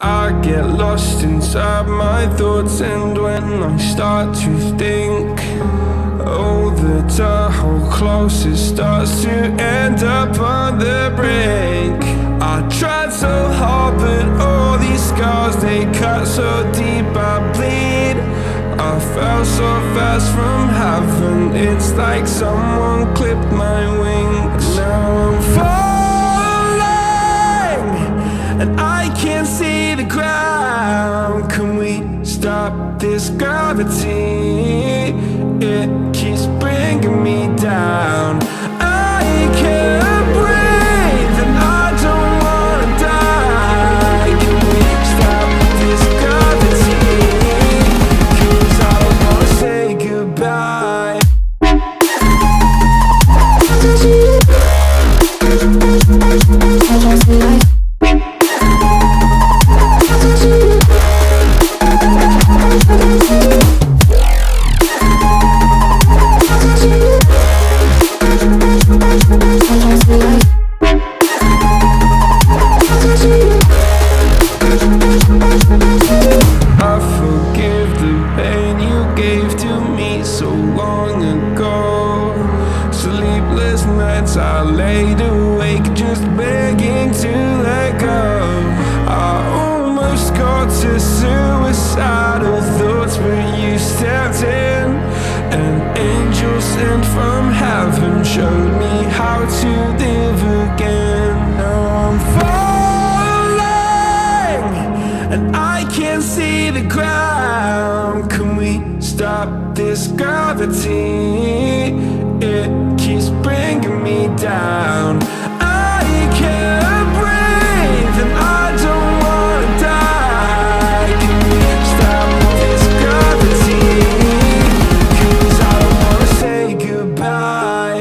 I get lost inside my thoughts, and when I start to think, oh, the how close it starts to end up on the brink. I tried so hard, but all these scars, they cut so deep I bleed. I fell so fast from heaven, it's like someone clipped my wings. Now I'm falling, and I can't see the ground. Can we stop this gravity? It keeps bringing me down. I can't breathe, and I don't wanna die. Can we stop this gravity? 'Cause I don't wanna say goodbye. I laid awake just begging to let go. I almost got to suicidal thoughts, but you stepped in. An angel sent from heaven showed me how to live again. Now I'm falling, and I can't see the ground. Can we stop this gravity? It keeps bringing me down. I can't breathe, and I don't wanna die. Can we stop this gravity? 'Cause I don't wanna say goodbye.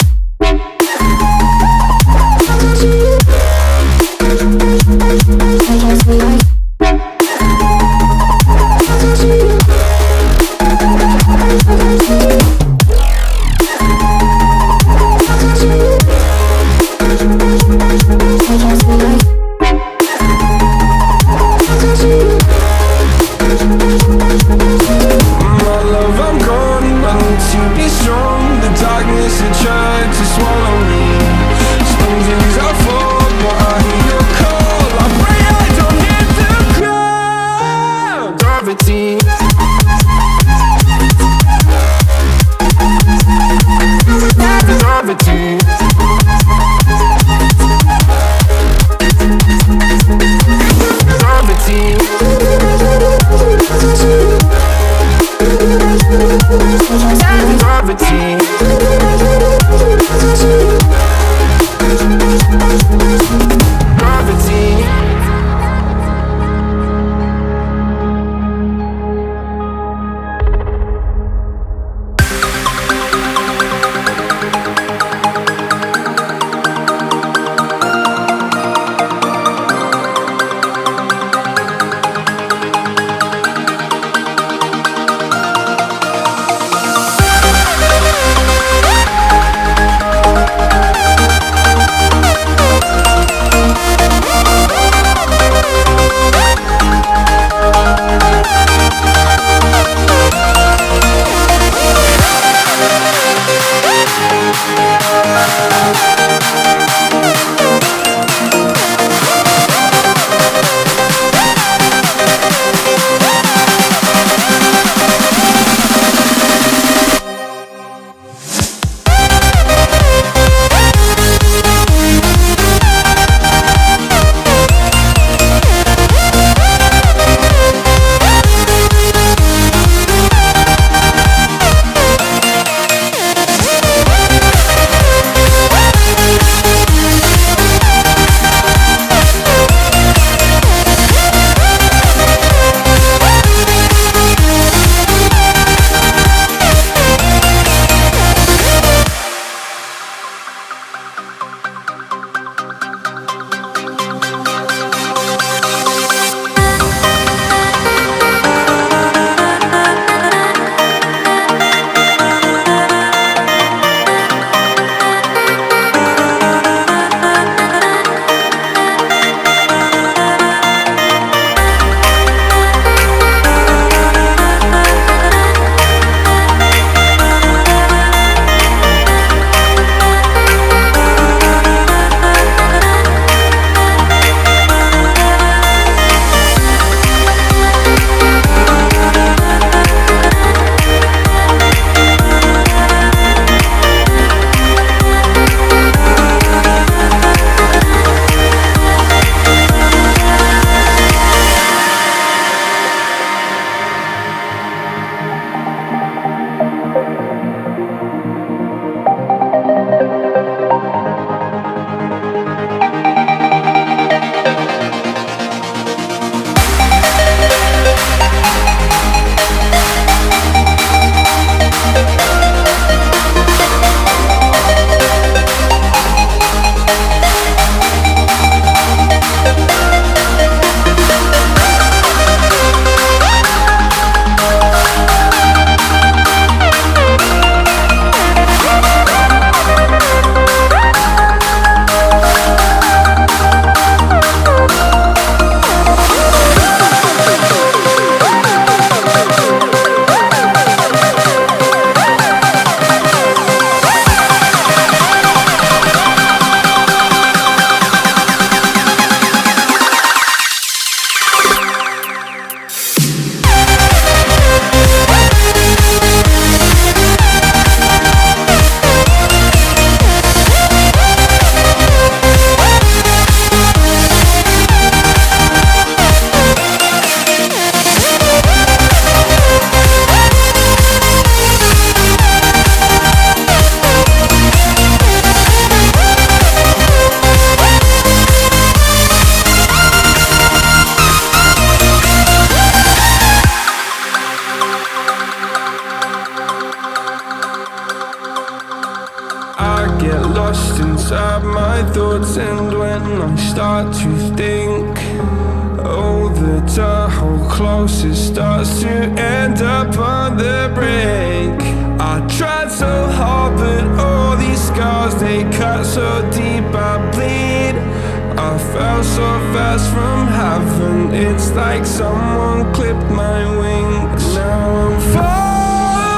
close it starts to end up on the brink. I tried so hard, but all these scars, they cut so deep I bleed. I fell so fast from heaven, it's like someone clipped my wings. Now I'm falling,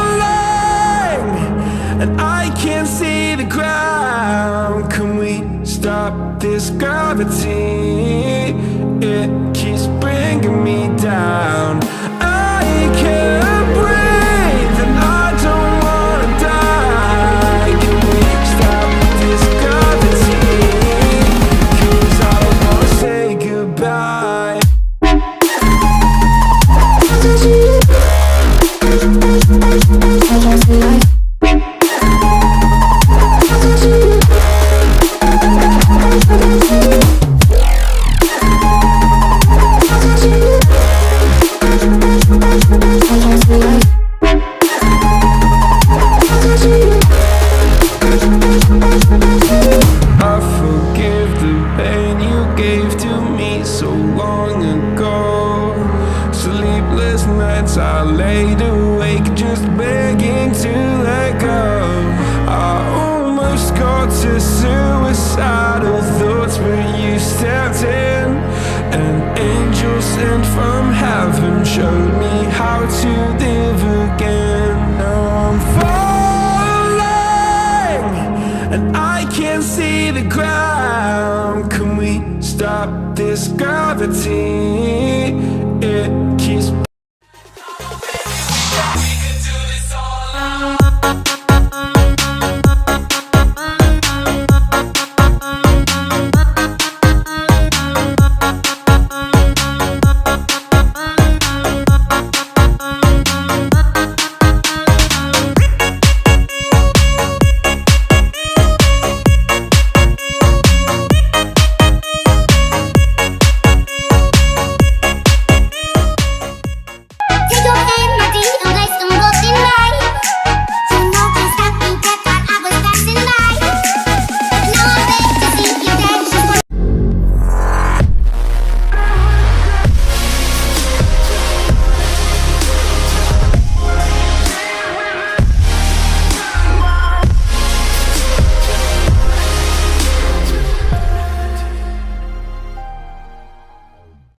and I can't see the ground. Can we stop this gravity? It keeps bringing me down. I can't breathe and I don't wanna die. Can we stop this gravity? 'Cause I don't wanna say goodbye. I laid awake just begging to let go. I almost got to suicidal thoughts, but you stepped in. An angel sent from heaven showed me how to live again. Now I'm falling, and I can't see the ground. Can we stop this gravity?